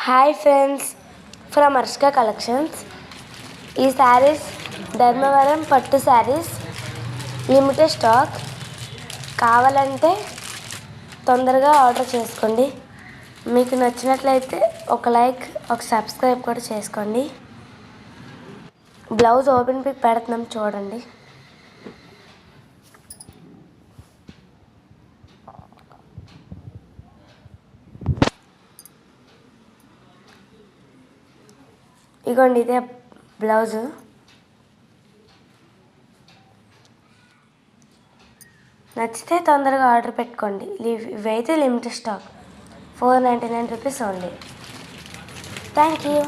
Hi friends, from Arshika collections. ఈ శారీస్ ధర్మవరం పట్టు saris, limited stock. కావాలంటే తొందరగా ఆర్డర్ చేసుకోండి. మీకు నచ్చినట్లయితే ఒక లైక్, ఒక సబ్స్క్రైబ్ కూడా చేసుకోండి. బ్లౌజ్ ఓపెన్ పిక్ పెడుతున్నాం, చూడండి. ఇగోండి, ఇదే బ్లౌజు. నచ్చితే తొందరగా ఆర్డర్ పెట్టుకోండి. ఇవైతే limited stock, 499 rupees only. Thank you.